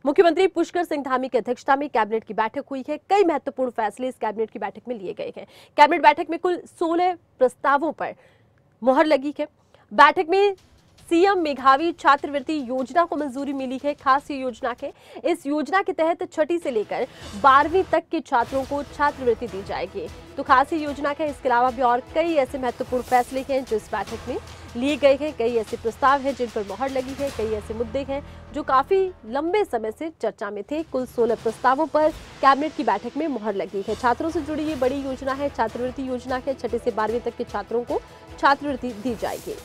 मुख्यमंत्री पुष्कर सिंह धामी की अध्यक्षता में कैबिनेट की बैठक हुई है। कई महत्वपूर्ण फैसले इस कैबिनेट की बैठक में लिए गए हैं। कैबिनेट बैठक में कुल 16 प्रस्तावों पर मुहर लगी है। बैठक में सीएम मेधावी छात्रवृत्ति योजना को मंजूरी मिली है। खास ये योजना है, इस योजना के तहत छठी से लेकर 12वीं तक के छात्रों को छात्रवृत्ति दी जाएगी। तो खास ये योजना है। इसके अलावा भी और कई ऐसे महत्वपूर्ण फैसले हैं जो इस बैठक में लिए गए हैं। कई ऐसे प्रस्ताव हैं जिन पर मुहर लगी है। कई ऐसे मुद्दे हैं जो काफी लंबे समय से चर्चा में थे। कुल 16 प्रस्तावों पर कैबिनेट की बैठक में मुहर लगी है। छात्रों से जुड़ी ये बड़ी योजना है, छात्रवृत्ति योजना है। छठी से 12वीं तक के छात्रों को छात्रवृत्ति दी जाएगी।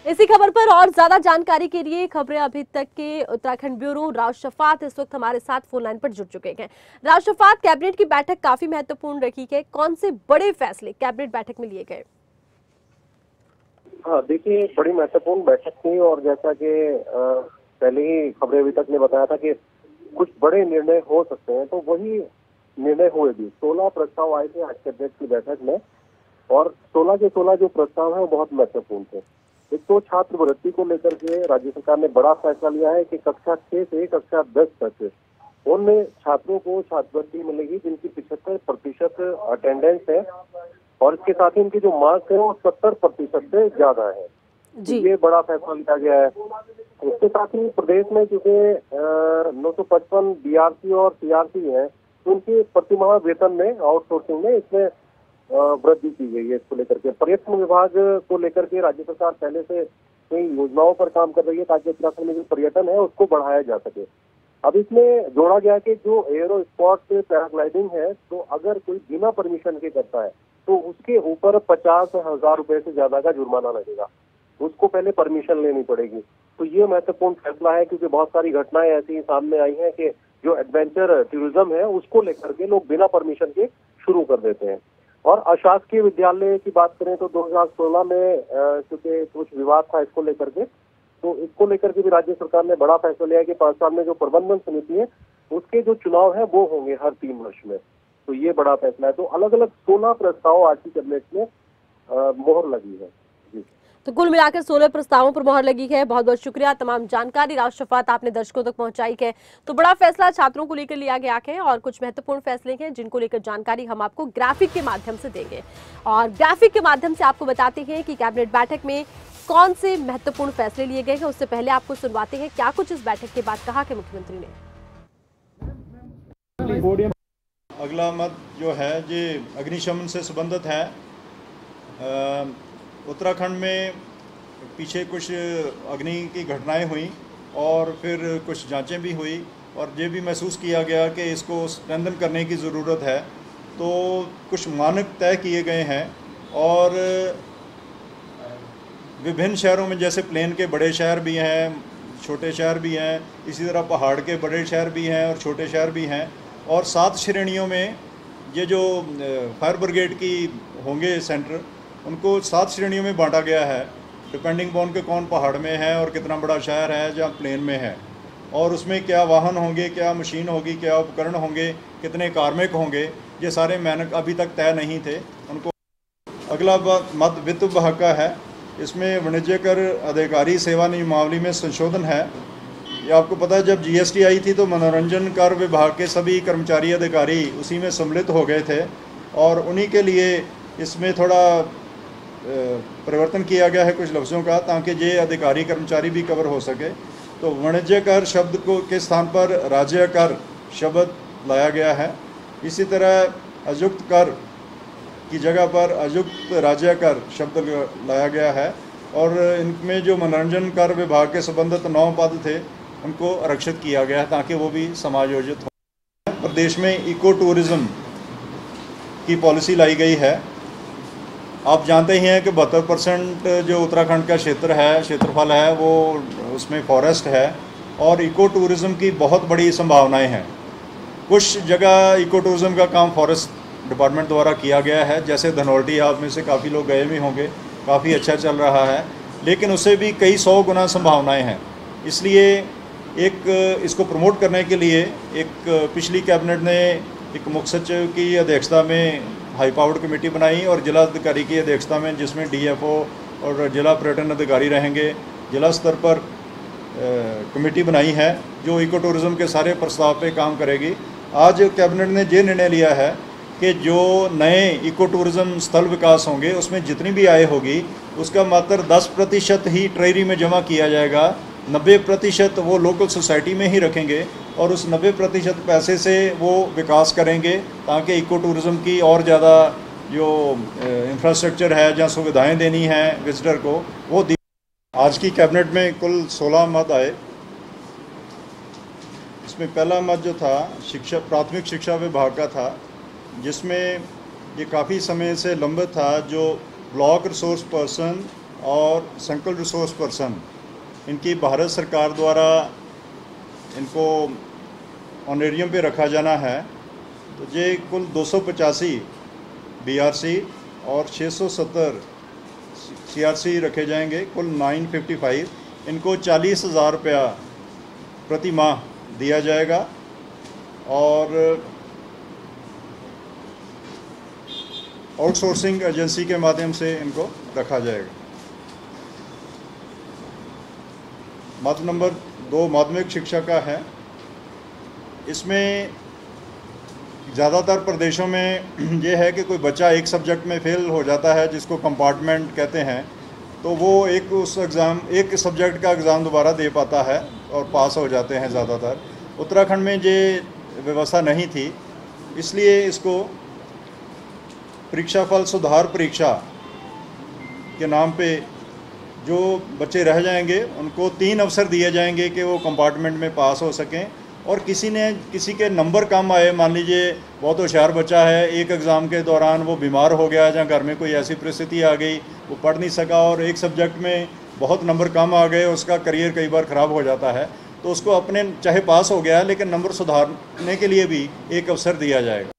इसी खबर पर और ज्यादा जानकारी के लिए खबरें अभी तक के उत्तराखंड ब्यूरो राज शफात इस वक्त हमारे साथ फोन लाइन पर जुड़ चुके हैं। राज शफात, कैबिनेट की बैठक काफी महत्वपूर्ण रही है। कौन से बड़े फैसले कैबिनेट बैठक में लिए गए? हाँ, देखिए, बड़ी महत्वपूर्ण बैठक थी और जैसा कि पहले ही खबरें अभी तक ने बताया था कि कुछ बड़े निर्णय हो सकते हैं, तो वही निर्णय हुए भी। 16 प्रस्ताव आए थे आज कैबिनेट की बैठक में और 16 के 16 जो प्रस्ताव है वो बहुत महत्वपूर्ण थे। एक तो छात्रवृत्ति को लेकर के राज्य सरकार ने बड़ा फैसला लिया है कि कक्षा 6 से कक्षा 10 तक उनमें छात्रों को छात्रवृत्ति मिलेगी जिनकी 75% अटेंडेंस है और इसके साथ ही उनके जो मार्क्स है वो 70% से ज्यादा है। जी। ये बड़ा फैसला लिया गया है। इसके साथ ही प्रदेश में क्योंकि 955 बीआरसी और सीआरसी है, तो उनके प्रतिमाह वेतन में आउटसोर्सिंग में इसमें वृद्धि की गई है। इसको लेकर के पर्यटन विभाग को लेकर के राज्य सरकार पहले से कई योजनाओं पर काम कर रही है ताकि उत्तराखंड में जो पर्यटन है उसको बढ़ाया जा सके। अब इसमें जोड़ा गया कि जो एयरो स्पॉट पैराग्लाइडिंग है, तो अगर कोई बिना परमिशन के करता है तो उसके ऊपर 50,000 रुपए से ज्यादा का जुर्माना लगेगा। उसको पहले परमिशन लेनी पड़ेगी। तो ये महत्वपूर्ण फैसला है क्योंकि बहुत सारी घटनाएं ऐसी सामने आई हैं कि जो एडवेंचर टूरिज्म है उसको लेकर के लोग बिना परमिशन के शुरू कर देते हैं। और अशासकीय विद्यालय की बात करें तो 2016 में क्योंकि कुछ विवाद था इसको लेकर के, तो इसको लेकर के भी राज्य सरकार ने बड़ा फैसला लिया कि 5 साल में जो प्रबंधन समिति है उसके जो चुनाव है वो होंगे हर 3 वर्ष में। तो ये बड़ा फैसला है। तो अलग अलग 16 प्रस्ताव आज की कैबिनेट में मोहर लगी है। जी। तो कुल मिलाकर 16 प्रस्तावों पर मुहर लगी है। बहुत बहुत शुक्रिया, तमाम जानकारी राज शफात आपने दर्शकों तक पहुंचाई है। तो बड़ा फैसला छात्रों को लेकर लिया गया है और कुछ महत्वपूर्ण फैसले हैं जिनको लेकर जानकारी हम आपको ग्राफिक के माध्यम से देंगे और ग्राफिक के माध्यम से आपको बताते हैं कि कैबिनेट बैठक में कौन से महत्वपूर्ण फैसले लिए गए हैं। उससे पहले आपको सुनवाते हैं क्या कुछ इस बैठक के बाद कहा कि मुख्यमंत्री ने। अगला मत जो है ये अग्निशमन से संबंधित है। उत्तराखंड में पीछे कुछ अग्नि की घटनाएं हुई और फिर कुछ जांचें भी हुई और ये भी महसूस किया गया कि इसको स्ट्रेंथन करने की ज़रूरत है। तो कुछ मानक तय किए गए हैं और विभिन्न शहरों में जैसे प्लेन के बड़े शहर भी हैं, छोटे शहर भी हैं, इसी तरह पहाड़ के बड़े शहर भी हैं और छोटे शहर भी हैं। और 7 श्रेणियों में ये जो फायर ब्रिगेड की होंगे सेंटर, उनको 7 श्रेणियों में बांटा गया है डिपेंडिंग अपॉन के कौन पहाड़ में है और कितना बड़ा शहर है जहाँ प्लेन में है, और उसमें क्या वाहन होंगे, क्या मशीन होगी, क्या उपकरण होंगे, कितने कार्मिक होंगे, ये सारे मानक अभी तक तय नहीं थे उनको। अगला मत वित्त विभाग का है। इसमें वाणिज्य कर अधिकारी सेवा नियमावली में संशोधन है। ये आपको पता है जब जीएसटी आई थी तो मनोरंजन कर विभाग के सभी कर्मचारी अधिकारी उसी में सम्मिलित हो गए थे और उन्हीं के लिए इसमें थोड़ा परिवर्तन किया गया है कुछ लफ्ज़ों का ताकि ये अधिकारी कर्मचारी भी कवर हो सके। तो वाणिज्य कर शब्द को के स्थान पर राज्य कर शब्द लाया गया है। इसी तरह अयुक्त कर की जगह पर अयुक्त राज्य कर शब्द लाया गया है और इनमें जो मनोरंजन कर विभाग के संबंधित 9 पद थे उनको आरक्षित किया गया है ताकि वो भी समायोजित हो। प्रदेश में इको टूरिज़्म की पॉलिसी लाई गई है। आप जानते ही हैं कि 72% जो उत्तराखंड का क्षेत्र है, क्षेत्रफल है, वो उसमें फॉरेस्ट है और इको टूरिज़्म की बहुत बड़ी संभावनाएं हैं। कुछ जगह इको टूरिज़्म का काम फॉरेस्ट डिपार्टमेंट द्वारा किया गया है, जैसे धनौल्टी, आप में से काफ़ी लोग गए भी होंगे, काफ़ी अच्छा चल रहा है, लेकिन उससे भी कई 100 गुना संभावनाएं हैं। इसलिए एक इसको प्रमोट करने के लिए एक पिछली कैबिनेट ने एक मुख्य सचिव की अध्यक्षता में हाई पावर्ड कमेटी बनाई और जिला अधिकारी की अध्यक्षता में, जिसमें डीएफओ और जिला पर्यटन अधिकारी रहेंगे, जिला स्तर पर कमेटी बनाई है जो इको टूरिज़्म के सारे प्रस्ताव पे काम करेगी। आज कैबिनेट ने ये निर्णय लिया है कि जो नए इको टूरिज़्म स्थल विकास होंगे उसमें जितनी भी आय होगी उसका मात्र 10% ही ट्रेजरी में जमा किया जाएगा, 90% वो लोकल सोसाइटी में ही रखेंगे और उस 90% पैसे से वो विकास करेंगे ताकि इको टूरिज़्म की और ज़्यादा जो इंफ्रास्ट्रक्चर है जहाँ सुविधाएं देनी है विजिटर को वो दी। आज की कैबिनेट में कुल 16 मद आए। इसमें पहला मद जो था शिक्षा प्राथमिक शिक्षा विभाग का था, जिसमें ये काफ़ी समय से लंबित था, जो ब्लॉक रिसोर्स पर्सन और सर्कल रिसोर्स पर्सन इनकी भारत सरकार द्वारा इनको ऑनरेरियम पे रखा जाना है। तो ये कुल 285 बीआरसी और 670 सीआरसी रखे जाएंगे, कुल 955। इनको 40,000 रुपया प्रति माह दिया जाएगा और आउटसोर्सिंग एजेंसी के माध्यम से इनको रखा जाएगा। मद नंबर 2 माध्यमिक शिक्षा का है। इसमें ज़्यादातर प्रदेशों में ये है कि कोई बच्चा एक सब्जेक्ट में फेल हो जाता है जिसको कंपार्टमेंट कहते हैं, तो वो एक सब्जेक्ट का एग्ज़ाम दोबारा दे पाता है और पास हो जाते हैं ज़्यादातर। उत्तराखंड में ये व्यवस्था नहीं थी, इसलिए इसको परीक्षा फल सुधार परीक्षा के नाम पे जो बच्चे रह जाएंगे उनको 3 अवसर दिए जाएंगे कि वो कंपार्टमेंट में पास हो सकें। और किसी के नंबर कम आए, मान लीजिए बहुत होशियार बच्चा है, एक एग्ज़ाम के दौरान वो बीमार हो गया या घर में कोई ऐसी परिस्थिति आ गई वो पढ़ नहीं सका और एक सब्जेक्ट में बहुत नंबर कम आ गए, उसका करियर कई बार ख़राब हो जाता है, तो उसको अपने चाहे पास हो गया लेकिन नंबर सुधारने के लिए भी एक अवसर दिया जाएगा।